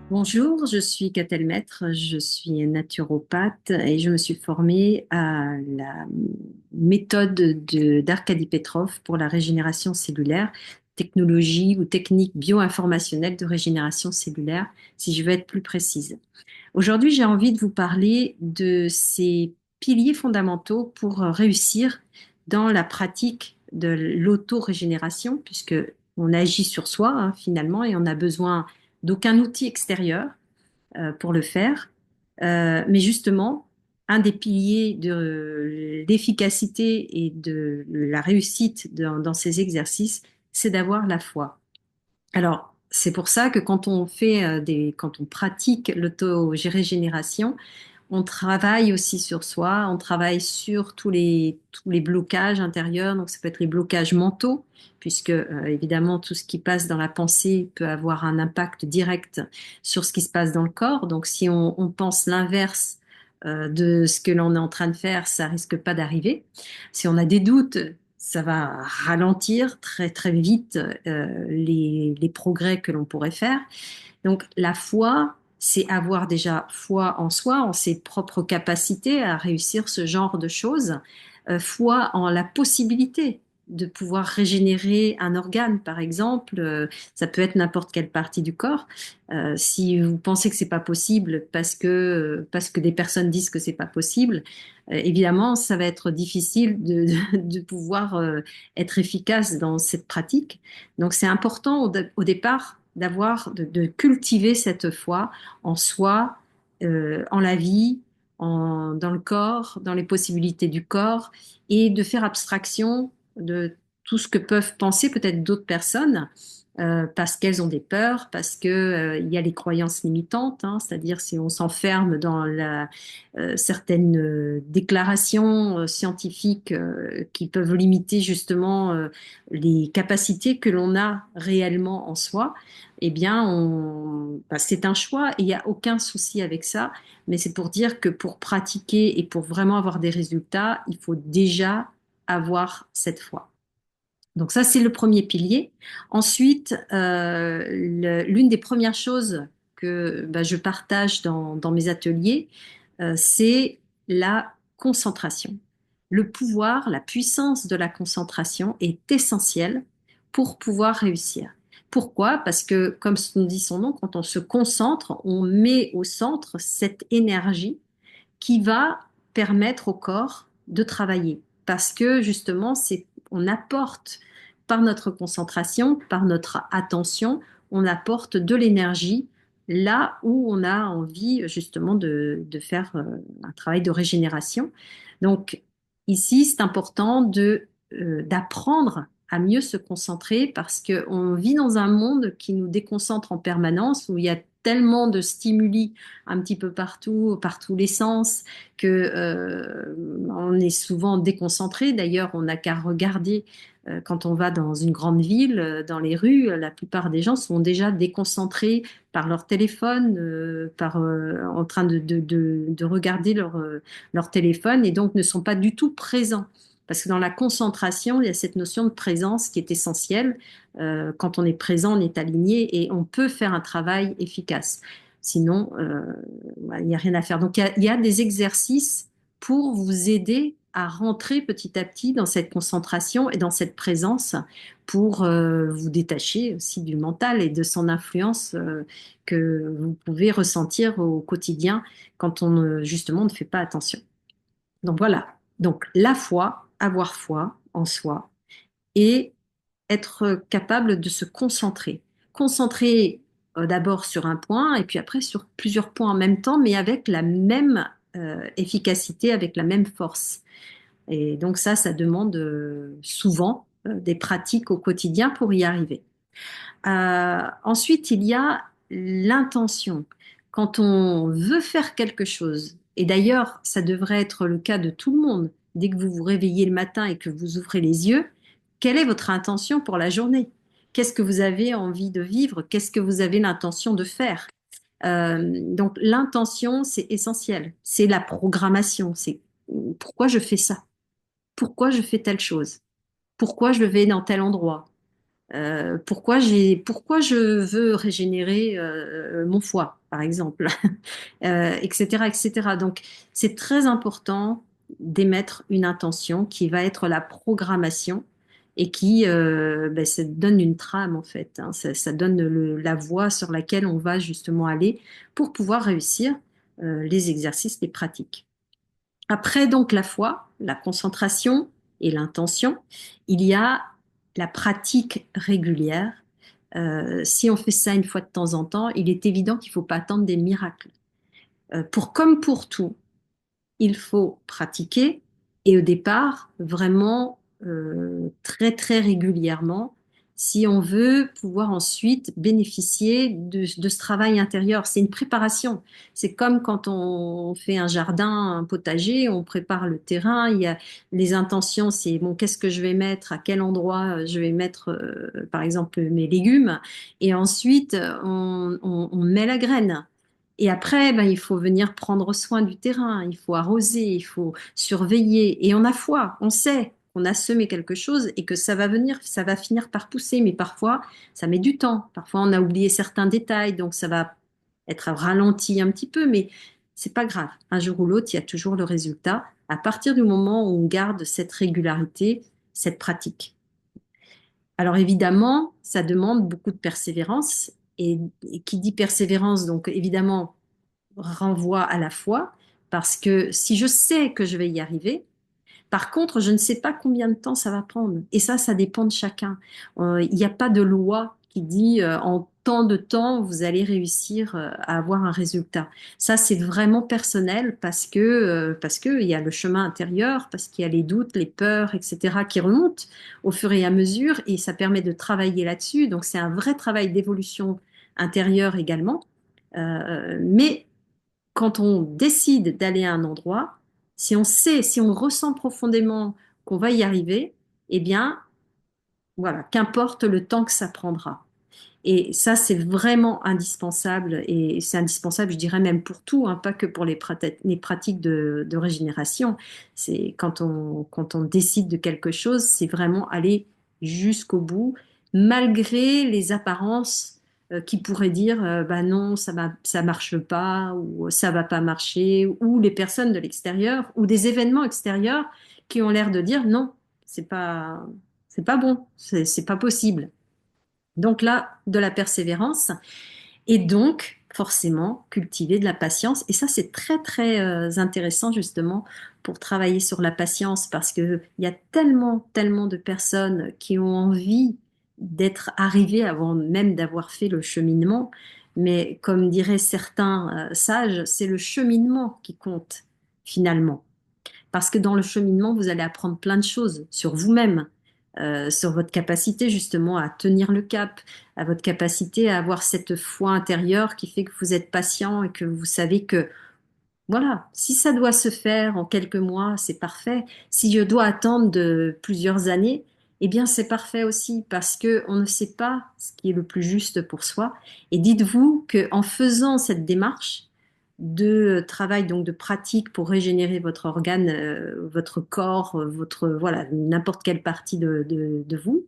Bonjour, je suis Catel Maître, je suis naturopathe et je me suis formée à la méthode d'Arkady Petrov pour la régénération cellulaire, technologie ou technique bioinformationnelle de régénération cellulaire, si je veux être plus précise. Aujourd'hui, j'ai envie de vous parler de ces piliers fondamentaux pour réussir dans la pratique de l'auto-régénération, puisque on agit sur soi, hein, finalement, et on n'a besoin d'aucun outil extérieur pour le faire. Mais justement, un des piliers de l'efficacité et de la réussite dans ces exercices, c'est d'avoir la foi. Alors, c'est pour ça que quand on pratique l'auto-régénération, on travaille aussi sur soi, on travaille sur tous les blocages intérieurs. Donc, ça peut être les blocages mentaux, puisque évidemment, tout ce qui passe dans la pensée peut avoir un impact direct sur ce qui se passe dans le corps. Donc, si on pense l'inverse de ce que l'on est en train de faire, ça risque pas d'arriver. Si on a des doutes, ça va ralentir très très vite les progrès que l'on pourrait faire. Donc la foi, c'est avoir déjà foi en soi, en ses propres capacités à réussir ce genre de choses, foi en la possibilité de pouvoir régénérer un organe, par exemple, ça peut être n'importe quelle partie du corps. Si vous pensez que c'est pas possible parce que des personnes disent que c'est pas possible, évidemment, ça va être difficile de pouvoir être efficace dans cette pratique. Donc, c'est important au départ de cultiver cette foi en soi, en la vie, dans le corps, dans les possibilités du corps, et de faire abstraction de tout ce que peuvent penser peut-être d'autres personnes, parce qu'elles ont des peurs, parce que, il y a les croyances limitantes, hein, c'est-à-dire si on s'enferme dans certaines déclarations scientifiques qui peuvent limiter justement les capacités que l'on a réellement en soi, eh bien, c'est un choix et il n'y a aucun souci avec ça. Mais c'est pour dire que pour pratiquer et pour vraiment avoir des résultats, il faut déjà avoir cette foi. Donc ça, c'est le premier pilier. Ensuite, l'une des premières choses que je partage dans mes ateliers, c'est la concentration. Le pouvoir, la puissance de la concentration est essentielle pour pouvoir réussir. Pourquoi? Parce que, comme nous dit son nom, quand on se concentre, on met au centre cette énergie qui va permettre au corps de travailler. Parce que justement, on apporte par notre concentration, par notre attention, on apporte de l'énergie là où on a envie justement de faire un travail de régénération. Donc ici, c'est important d'apprendre à mieux se concentrer parce qu'on vit dans un monde qui nous déconcentre en permanence, où il y a tellement de stimuli un petit peu partout, par tous les sens, que on est souvent déconcentré. D'ailleurs, on n'a qu'à regarder quand on va dans une grande ville, dans les rues, la plupart des gens sont déjà déconcentrés par leur téléphone, en train de regarder leur téléphone et donc ne sont pas du tout présents. Parce que dans la concentration, il y a cette notion de présence qui est essentielle. Quand on est présent, on est aligné et on peut faire un travail efficace. Sinon, il n'y a rien à faire. Donc, il y a des exercices pour vous aider à rentrer petit à petit dans cette concentration et dans cette présence pour vous détacher aussi du mental et de son influence que vous pouvez ressentir au quotidien quand justement, ne fait pas attention. Donc voilà. Donc la foi, avoir foi en soi et être capable de se concentrer. Concentrer d'abord sur un point et puis après sur plusieurs points en même temps, mais avec la même efficacité, avec la même force. Et donc ça demande souvent des pratiques au quotidien pour y arriver. Ensuite, il y a l'intention. Quand on veut faire quelque chose, et d'ailleurs, ça devrait être le cas de tout le monde, dès que vous vous réveillez le matin et que vous ouvrez les yeux, quelle est votre intention pour la journée? Qu'est-ce que vous avez envie de vivre? Qu'est-ce que vous avez l'intention de faire? Donc l'intention, c'est essentiel. C'est la programmation. C'est pourquoi je fais ça? Pourquoi je fais telle chose? Pourquoi je vais dans tel endroit? Pourquoi je veux régénérer mon foie, par exemple, etc., etc. Donc, c'est très important d'émettre une intention qui va être la programmation et qui ben, ça donne une trame, en fait, hein. Ça donne la voie sur laquelle on va justement aller pour pouvoir réussir les exercices, les pratiques. Après donc la foi, la concentration et l'intention, il y a la pratique régulière. Si on fait ça une fois de temps en temps, il est évident qu'il ne faut pas attendre des miracles. Comme pour tout, il faut pratiquer et au départ, vraiment très très régulièrement, si on veut pouvoir ensuite bénéficier de ce travail intérieur. C'est une préparation. C'est comme quand on fait un jardin, un potager, on prépare le terrain, il y a les intentions, c'est bon, qu'est-ce que je vais mettre, à quel endroit je vais mettre, par exemple, mes légumes, et ensuite on met la graine. Et après, ben, il faut venir prendre soin du terrain, il faut arroser, il faut surveiller. Et on a foi, on sait qu'on a semé quelque chose et que ça va venir, ça va finir par pousser. Mais parfois, ça met du temps. Parfois, on a oublié certains détails, donc ça va être ralenti un petit peu, mais c'est pas grave. Un jour ou l'autre, il y a toujours le résultat à partir du moment où on garde cette régularité, cette pratique. Alors évidemment, ça demande beaucoup de persévérance. Et qui dit persévérance, donc évidemment, renvoie à la foi, parce que si je sais que je vais y arriver, par contre, je ne sais pas combien de temps ça va prendre. Et ça dépend de chacun. Il n'y a pas de loi qui dit en tant de temps, vous allez réussir à avoir un résultat. Ça, c'est vraiment personnel parce que il y a le chemin intérieur, parce qu'il y a les doutes, les peurs, etc., qui remontent au fur et à mesure, et ça permet de travailler là-dessus. Donc, c'est un vrai travail d'évolution intérieure également. Mais quand on décide d'aller à un endroit, si on sait, si on ressent profondément qu'on va y arriver, eh bien, voilà, qu'importe le temps que ça prendra. Et ça, c'est vraiment indispensable, et c'est indispensable, je dirais même pour tout, hein, pas que pour les pratiques de régénération. C'est quand on décide de quelque chose, c'est vraiment aller jusqu'au bout, malgré les apparences qui pourraient dire, bah non, ça marche pas, ou ça va pas marcher, ou les personnes de l'extérieur, ou des événements extérieurs qui ont l'air de dire non, c'est pas, c'est pas bon, c'est pas possible. Donc là, de la persévérance et donc forcément cultiver de la patience. Et ça, c'est très, très intéressant justement pour travailler sur la patience parce qu'il y a tellement, tellement de personnes qui ont envie d'être arrivées avant même d'avoir fait le cheminement. Mais comme diraient certains sages, c'est le cheminement qui compte finalement. Parce que dans le cheminement, vous allez apprendre plein de choses sur vous-même, sur votre capacité justement à tenir le cap, à votre capacité à avoir cette foi intérieure qui fait que vous êtes patient et que vous savez que, voilà, si ça doit se faire en quelques mois, c'est parfait. Si je dois attendre de plusieurs années, eh bien c'est parfait aussi parce que on ne sait pas ce qui est le plus juste pour soi. Et dites-vous que en faisant cette démarche de travail, donc de pratique pour régénérer votre organe, votre corps, votre voilà n'importe quelle partie de vous,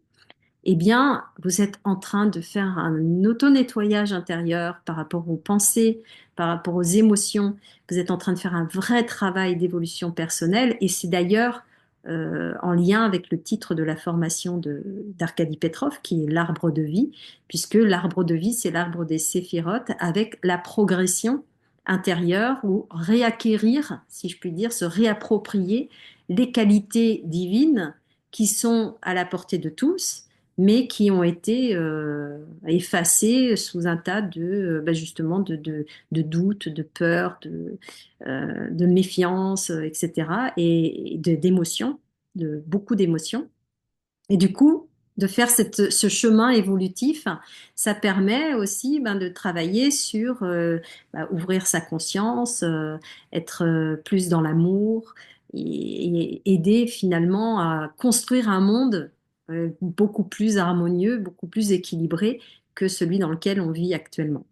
eh bien, vous êtes en train de faire un auto-nettoyage intérieur par rapport aux pensées, par rapport aux émotions. Vous êtes en train de faire un vrai travail d'évolution personnelle et c'est d'ailleurs en lien avec le titre de la formation d'Arkady Petrov, qui est l'arbre de vie, puisque l'arbre de vie, c'est l'arbre des séphirotes avec la progression intérieure ou réacquérir, si je puis dire, se réapproprier les qualités divines qui sont à la portée de tous mais qui ont été effacés sous un tas justement de doutes, de peurs, de méfiance, etc. et d'émotions, de beaucoup d'émotions. Et du coup, de faire ce chemin évolutif, ça permet aussi ben, de travailler sur ouvrir sa conscience, être plus dans l'amour et aider finalement à construire un monde beaucoup plus harmonieux, beaucoup plus équilibré que celui dans lequel on vit actuellement.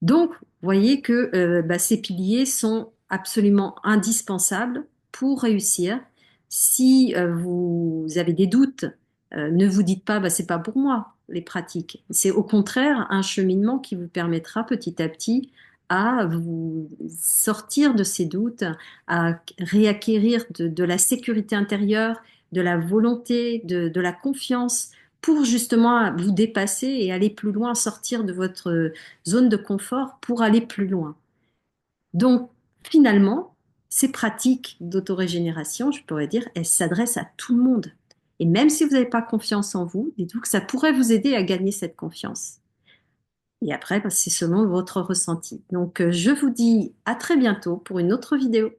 Donc, vous voyez que ces piliers sont absolument indispensables pour réussir. Si vous avez des doutes, Ne vous dites pas, bah, c'est pas pour moi, les pratiques. C'est au contraire un cheminement qui vous permettra petit à petit à vous sortir de ces doutes, à réacquérir de la sécurité intérieure, de la volonté, de la confiance pour justement vous dépasser et aller plus loin, sortir de votre zone de confort pour aller plus loin. Donc, finalement, ces pratiques d'autorégénération, je pourrais dire, elles s'adressent à tout le monde. Et même si vous n'avez pas confiance en vous, dites-vous que ça pourrait vous aider à gagner cette confiance. Et après, bah, c'est selon votre ressenti. Donc, je vous dis à très bientôt pour une autre vidéo.